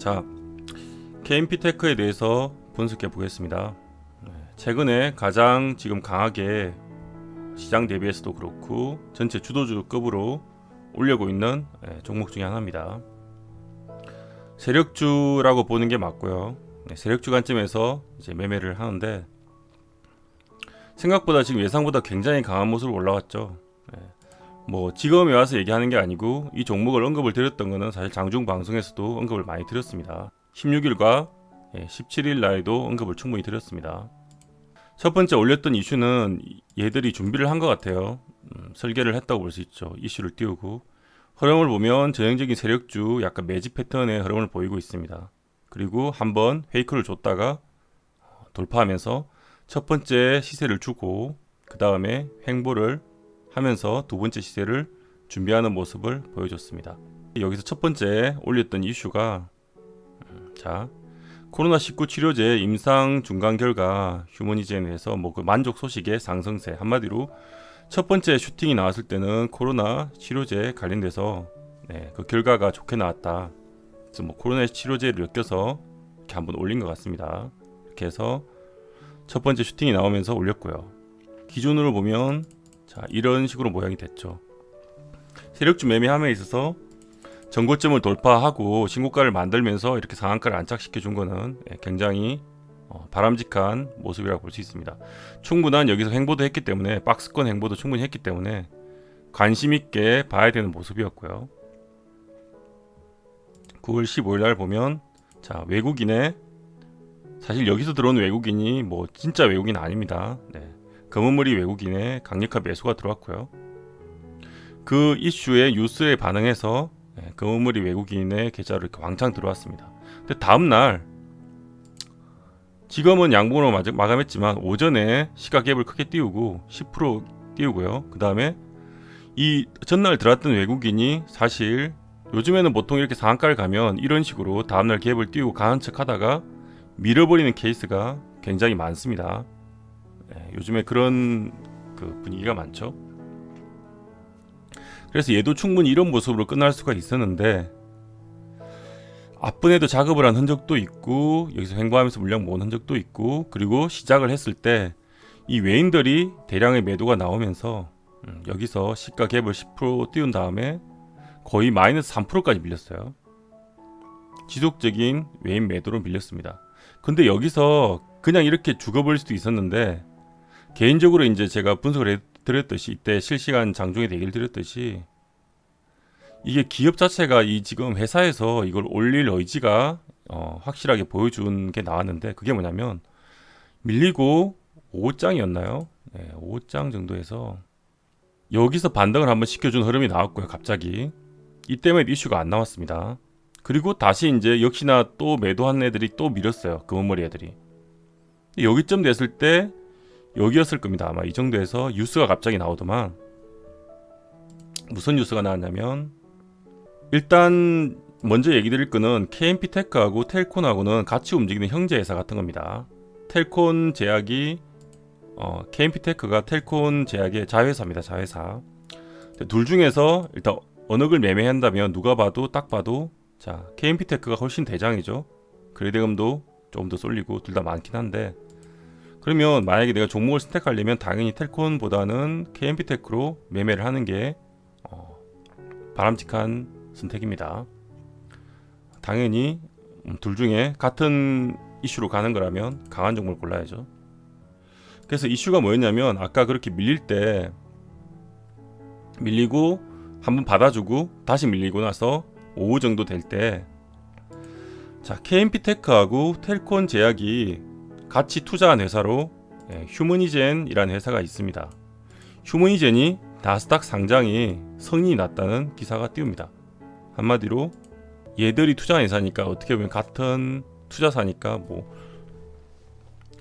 자, KMP테크에 대해서 분석해 보겠습니다. 최근에 가장 지금 강하게 시장 대비해서도 그렇고 전체 주도주급으로 올려고 있는 종목 중에 하나입니다. 세력주라고 보는 게 맞고요. 세력주 관점에서 이제 매매를 하는데 생각보다 지금 예상보다 굉장히 강한 모습으로 올라왔죠. 뭐 지금에 와서 얘기하는 게 아니고 이 종목을 언급을 드렸던 거는 사실 장중 방송에서도 언급을 많이 드렸습니다. 16일과 17일 날에도 언급을 충분히 드렸습니다. 첫 번째 올렸던 이슈는 얘들이 준비를 한 것 같아요. 설계를 했다고 볼 수 있죠. 이슈를 띄우고 흐름을 보면 전형적인 세력주 약간 매집 패턴의 흐름을 보이고 있습니다. 그리고 한번 페이크를 줬다가 돌파하면서 첫 번째 시세를 주고 그 다음에 횡보를 하면서 두 번째 시세를 준비하는 모습을 보여줬습니다. 여기서 첫 번째 올렸던 이슈가 코로나19 치료제 임상 중간 결과 휴머니젠에서 그 만족 소식의 상승세, 한마디로 첫 번째 슈팅이 나왔을 때는 코로나 치료제 관련돼서 그 결과가 좋게 나왔다. 그래서 코로나 치료제를 엮여서 이렇게 한번 올린 것 같습니다. 이렇게 해서 첫 번째 슈팅이 나오면서 올렸고요. 기준으로 보면 이런 식으로 모양이 됐죠. 세력주 매매함에 있어서 전고점을 돌파하고 신고가를 만들면서 이렇게 상한가를 안착시켜 준 거는 굉장히 바람직한 모습이라고 볼 수 있습니다. 충분한 여기서 횡보도 했기 때문에 박스권 횡보도 충분히 했기 때문에 관심 있게 봐야 되는 모습이었고요. 9월 15일 날 보면 외국인의 사실 여기서 들어온 외국인이 진짜 외국인 아닙니다. 검은머리 외국인의 강력한 매수가 들어왔고요. 그 이슈의 뉴스에 반응해서 검은머리 외국인의 계좌로 이렇게 왕창 들어왔습니다. 근데 다음날 지금은 양봉으로 마감했지만 오전에 시가 갭을 크게 띄우고 10% 띄우고요. 그 다음에 이 전날 들어왔던 외국인이 사실 요즘에는 보통 이렇게 상한가를 가면 이런 식으로 다음날 갭을 띄우고 가는 척 하다가 밀어버리는 케이스가 굉장히 많습니다. 요즘에 그런 분위기가 많죠. 그래서 얘도 충분히 이런 모습으로 끝날 수가 있었는데 앞분에도 작업을 한 흔적도 있고 여기서 횡보하면서 물량 모은 흔적도 있고 그리고 시작을 했을 때 이 외인들이 대량의 매도가 나오면서 여기서 시가 갭을 10% 띄운 다음에 거의 마이너스 3%까지 밀렸어요. 지속적인 외인 매도로 밀렸습니다. 근데 여기서 그냥 이렇게 죽어버릴 수도 있었는데 개인적으로 이제 제가 분석을 드렸듯이 이때 실시간 장중에 얘기를 드렸듯이 이게 기업 자체가 이 지금 회사에서 이걸 올릴 의지가 확실하게 보여준 게 나왔는데 그게 뭐냐면 밀리고 5장이었나요? 5장 정도에서 여기서 반등을 한번 시켜준 흐름이 나왔고요. 갑자기 이때문에 이슈가 안 나왔습니다. 그리고 다시 이제 역시나 또 매도한 애들이 또 밀었어요. 검은머리 애들이. 여기쯤 됐을 때 여기였을 겁니다. 아마 이 정도에서 뉴스가 갑자기 나오더만 무슨 뉴스가 나왔냐면 일단 먼저 얘기 드릴 거는 KMP테크하고 텔콘하고는 같이 움직이는 형제 회사 같은 겁니다. 텔콘 제약이 KMP테크가 텔콘 제약의 자회사입니다. 자회사. 둘 중에서 일단 어느 걸 매매한다면 누가 봐도 딱 봐도 KMP테크가 훨씬 대장이죠. 거래대금도 조금 더 쏠리고 둘 다 많긴 한데 그러면 만약에 내가 종목을 선택하려면 당연히 텔콘보다는 KMP테크로 매매를 하는 게 바람직한 선택입니다. 당연히 둘 중에 같은 이슈로 가는 거라면 강한 종목을 골라야죠. 그래서 이슈가 뭐였냐면 아까 그렇게 밀릴 때 밀리고 한번 받아주고 다시 밀리고 나서 오후 정도 될 때 KMP테크하고 텔콘 제약이 같이 투자한 회사로 휴머니젠이라는 회사가 있습니다. 휴머니젠이 나스닥 상장이 성인이 났다는 기사가 띄웁니다. 한마디로 얘들이 투자한 회사니까 어떻게 보면 같은 투자사니까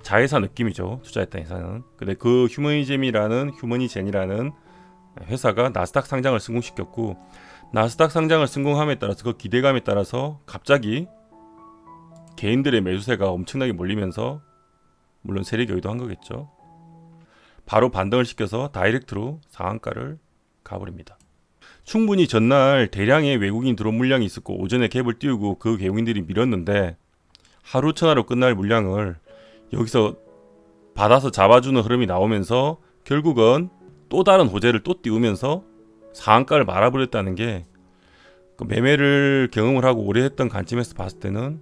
자회사 느낌이죠. 투자했던 회사는. 근데 그 휴머니젠이라는 회사가 나스닥 상장을 성공시켰고 나스닥 상장을 성공함에 따라서 그 기대감에 따라서 갑자기 개인들의 매수세가 엄청나게 몰리면서 물론 세력이 의도한 거겠죠. 바로 반등을 시켜서 다이렉트로 상한가를 가버립니다. 충분히 전날 대량의 외국인 들어온 물량이 있었고 오전에 갭을 띄우고 그 외국인들이 밀었는데 하루 천하로 끝날 물량을 여기서 받아서 잡아주는 흐름이 나오면서 결국은 또 다른 호재를 또 띄우면서 상한가를 말아버렸다는 게 그 매매를 경험을 하고 오래 했던 관점에서 봤을 때는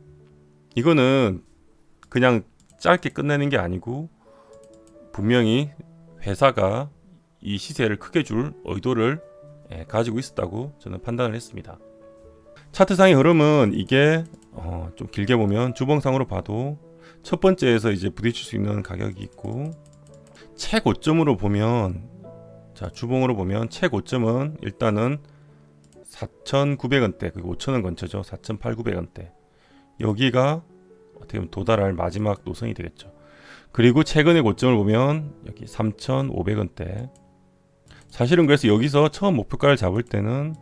이거는 그냥 짧게 끝내는 게 아니고 분명히 회사가 이 시세를 크게 줄 의도를 가지고 있었다고 저는 판단을 했습니다. 차트상의 흐름은 이게 좀 길게 보면 주봉상으로 봐도 첫 번째에서 이제 부딪힐 수 있는 가격이 있고 최고점으로 보면 자 주봉으로 보면 최고점은 일단은 4,900원대 그리고 5,000원 근처죠. 4,800~900원대 여기가 어떻게 보면 도달할 마지막 노선이 되겠죠. 그리고 최근의 고점을 보면 여기 3,500원대 사실은 그래서 여기서 처음 목표가를 잡을 때는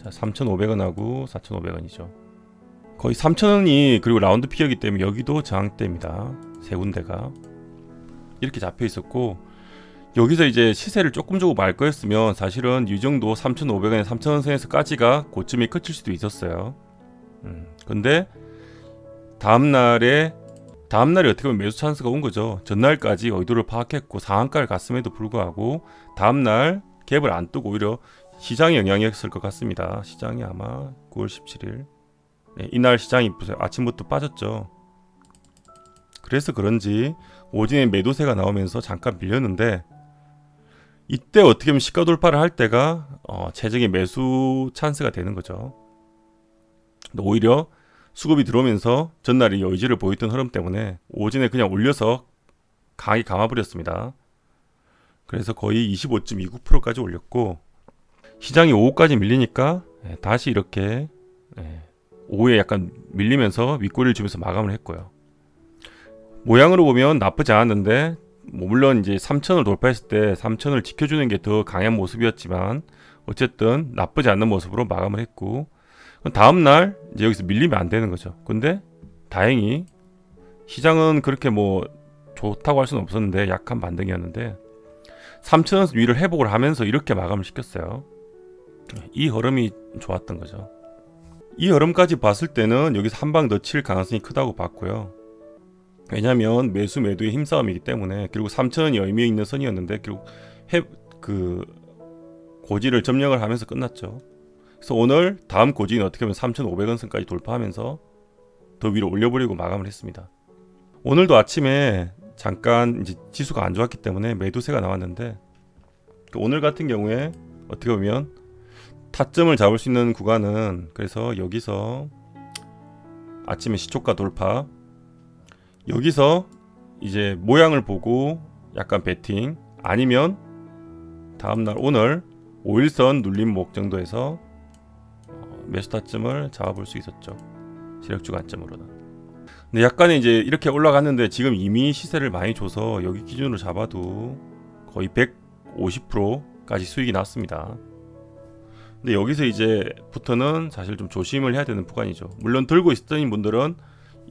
3,500원하고 4,500원이죠. 거의 3,000원이 그리고 라운드 피어이기 때문에 여기도 저항대입니다. 세 군데가 이렇게 잡혀 있었고 여기서 이제 시세를 조금 주고 말 거였으면 사실은 이 정도 3,500원에 3,000원 선에서까지가 고점이 그칠 수도 있었어요. 근데 다음날에 어떻게 보면 매수 찬스가 온 거죠. 전날까지 의도를 파악했고 상한가를 갔음에도 불구하고 다음날 갭을 안 뜨고 오히려 시장의 영향이었을 것 같습니다. 시장이 아마 9월 17일 이날 시장이 아침부터 빠졌죠. 그래서 그런지 오전에 매도세가 나오면서 잠깐 밀렸는데 이때 어떻게 보면 시가 돌파를 할 때가 최적의 매수 찬스가 되는 거죠. 근데 오히려 수급이 들어오면서 전날이 여의지를 보였던 흐름 때문에 오전에 그냥 올려서 강하게 감아버렸습니다. 그래서 거의 25.29%까지 올렸고 시장이 오후까지 밀리니까 다시 이렇게 오후에 약간 밀리면서 윗꼬리를 주면서 마감을 했고요. 모양으로 보면 나쁘지 않았는데 물론 이제 3,000을 돌파했을 때 3,000을 지켜주는 게 더 강한 모습이었지만 어쨌든 나쁘지 않는 모습으로 마감을 했고 다음날 이제 여기서 밀리면 안 되는 거죠. 근데 다행히 시장은 그렇게 뭐 좋다고 할 수는 없었는데 약한 반등이었는데 3,000원 위를 회복을 하면서 이렇게 마감을 시켰어요. 이 흐름이 좋았던 거죠. 이 흐름까지 봤을 때는 여기서 한 방 더 칠 가능성이 크다고 봤고요. 왜냐하면 매수 매도의 힘싸움이기 때문에 그리고 3,000원이 의미 있는 선이었는데 결국 고지를 점령을 하면서 끝났죠. 그래서 오늘 다음 고지는 어떻게 보면 3,500원 선까지 돌파하면서 더 위로 올려버리고 마감을 했습니다. 오늘도 아침에 잠깐 이제 지수가 안 좋았기 때문에 매도세가 나왔는데 오늘 같은 경우에 어떻게 보면 타점을 잡을 수 있는 구간은 그래서 여기서 아침에 시초가 돌파 여기서 이제 모양을 보고 약간 베팅 아니면 다음날 오늘 5일선 눌림목 정도에서 매수 타점을 잡아볼 수 있었죠. 시력주 관점으로는. 근데 약간의 이제 이렇게 올라갔는데 지금 이미 시세를 많이 줘서 여기 기준으로 잡아도 거의 150%까지 수익이 났습니다. 근데 여기서 이제부터는 사실 좀 조심을 해야 되는 구간이죠. 물론 들고 있었던 분들은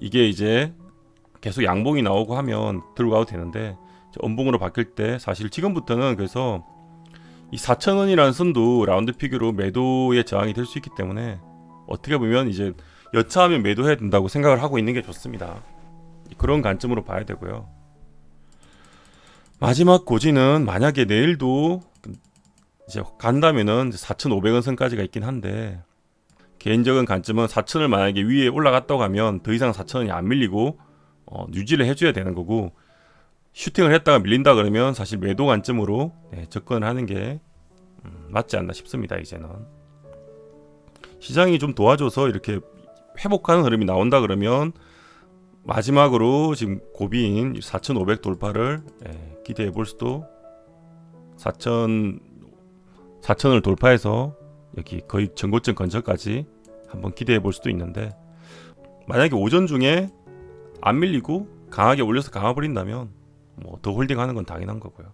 이게 이제 계속 양봉이 나오고 하면 들고 가도 되는데 음봉으로 바뀔 때 사실 지금부터는 그래서 이 4,000원이라는 선도 라운드 피규로 매도의 저항이 될 수 있기 때문에 어떻게 보면 이제 여차하면 매도해야 된다고 생각을 하고 있는 게 좋습니다. 그런 관점으로 봐야 되고요. 마지막 고지는 만약에 내일도 이제 간다면은 4,500원 선까지가 있긴 한데 개인적인 관점은 4,000을 만약에 위에 올라갔다고 하면 더 이상 4,000원이 안 밀리고 유지를 해줘야 되는 거고 슈팅을 했다가 밀린다 그러면 사실 매도 관점으로 접근을 하는 게 맞지 않나 싶습니다. 이제는 시장이 좀 도와줘서 이렇게 회복하는 흐름이 나온다 그러면 마지막으로 지금 고비인 4,500 돌파를 기대해 볼 수도 4,000을 돌파해서 여기 거의 전고점 근처까지 한번 기대해 볼 수도 있는데 만약에 오전 중에 안 밀리고 강하게 올려서 감아버린다면 뭐 더 홀딩하는 건 당연한 거고요.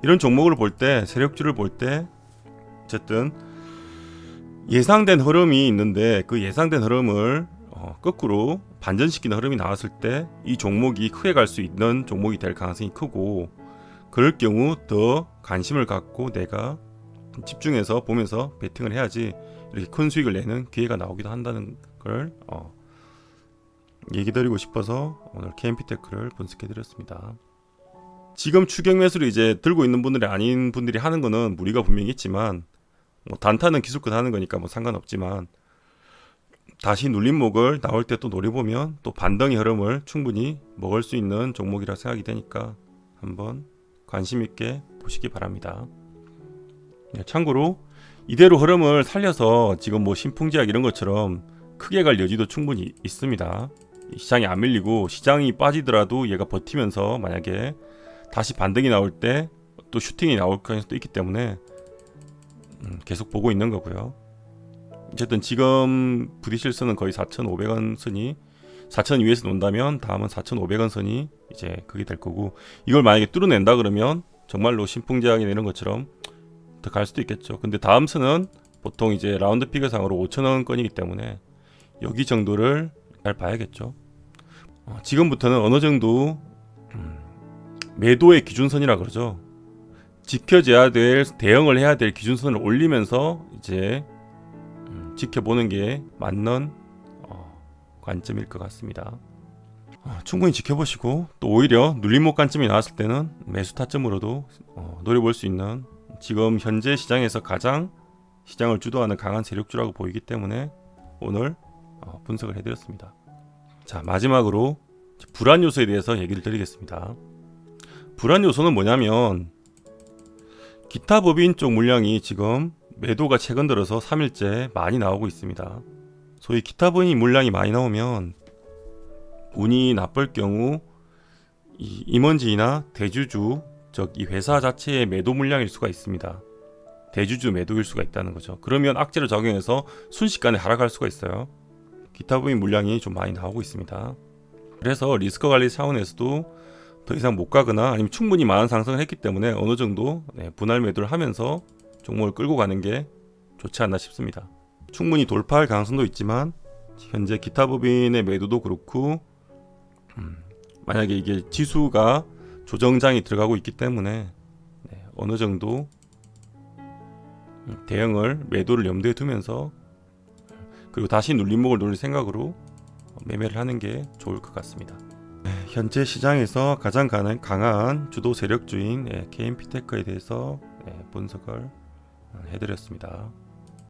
이런 종목을 볼 때 세력주를 볼 때 어쨌든 예상된 흐름이 있는데 그 예상된 흐름을 거꾸로 반전시키는 흐름이 나왔을 때 이 종목이 크게 갈 수 있는 종목이 될 가능성이 크고 그럴 경우 더 관심을 갖고 내가 집중해서 보면서 베팅을 해야지 이렇게 큰 수익을 내는 기회가 나오기도 한다는 걸 얘기 드리고 싶어서 오늘 KMP테크를 분석해 드렸습니다. 지금 추격 매수를 이제 들고 있는 분들이 아닌 분들이 하는 거는 무리가 분명히 있지만 뭐 단타는 기술껏 하는 거니까 뭐 상관없지만 다시 눌림목을 나올 때 또 노려보면 또 반등의 흐름을 충분히 먹을 수 있는 종목이라 생각이 되니까 한번 관심 있게 보시기 바랍니다. 참고로 이대로 흐름을 살려서 지금 뭐 신풍제약 이런 것처럼 크게 갈 여지도 충분히 있습니다. 시장이 안 밀리고 시장이 빠지더라도 얘가 버티면서 만약에 다시 반등이 나올 때 또 슈팅이 나올 가능성도 있기 때문에 계속 보고 있는 거고요. 어쨌든 지금 부딪힐 선은 거의 4,500원 선이 4,000 위에서 논다면 다음은 4,500원 선이 이제 그게 될 거고, 이걸 만약에 뚫어낸다 그러면 정말로 신풍제약이나 이런 것처럼 더 갈 수도 있겠죠. 근데 다음 선은 보통 이제 라운드 피겨상으로 5,000원권이기 때문에 여기 정도를 잘 봐야겠죠. 지금부터는 어느 정도 매도의 기준선이라 그러죠. 지켜져야 될, 대응을 해야 될 기준선을 올리면서 이제 지켜보는 게 맞는 관점일 것 같습니다. 충분히 지켜보시고 또 오히려 눌림목 관점이 나왔을 때는 매수 타점으로도 노려볼 수 있는, 지금 현재 시장에서 가장 시장을 주도하는 강한 세력주라고 보이기 때문에 오늘 분석을 해드렸습니다. 자, 마지막으로 불안 요소에 대해서 얘기를 드리겠습니다. 불안 요소는 뭐냐면 기타 법인 쪽 물량이 지금 매도가 최근 들어서 3일째 많이 나오고 있습니다. 소위 기타 법인 물량이 많이 나오면 운이 나쁠 경우 이 임원진이나 대주주, 즉 이 회사 자체의 매도 물량일 수가 있습니다. 대주주 매도일 수가 있다는 거죠. 그러면 악재를 적용해서 순식간에 하락할 수가 있어요. 기타 법인 물량이 좀 많이 나오고 있습니다. 그래서 리스크 관리 차원에서도 더 이상 못 가거나 아니면 충분히 많은 상승을 했기 때문에 어느 정도 분할 매도를 하면서 종목을 끌고 가는 게 좋지 않나 싶습니다. 충분히 돌파할 가능성도 있지만 현재 기타 법인의 매도도 그렇고 만약에 이게 지수가 조정장이 들어가고 있기 때문에 어느 정도 대응을 매도를 염두에 두면서 그리고 다시 눌림목을 노릴 생각으로 매매를 하는 게 좋을 것 같습니다. 현재 시장에서 가장 강한 주도 세력주인 KMP테크에 대해서 분석을 해드렸습니다.